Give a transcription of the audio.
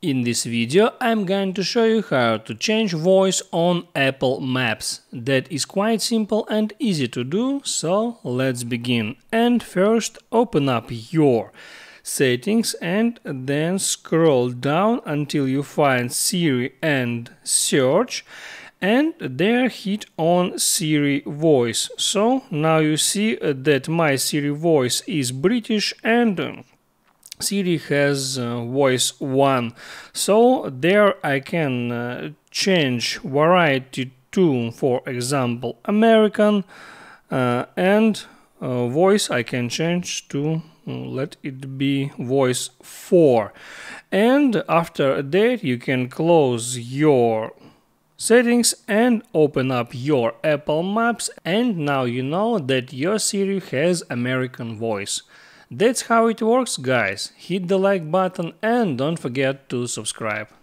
In this video I'm going to show you how to change voice on Apple Maps. That is quite simple and easy to do, so let's begin. And first open up your settings and then scroll down until you find Siri and search, and there hit on Siri voice. So now you see that my Siri voice is British and Siri has voice 1, so there I can change variety to, for example, American, and voice I can change to, let it be voice 4. And after that you can close your settings and open up your Apple Maps, and now you know that your Siri has American voice. That's how it works, guys. Hit the like button and don't forget to subscribe.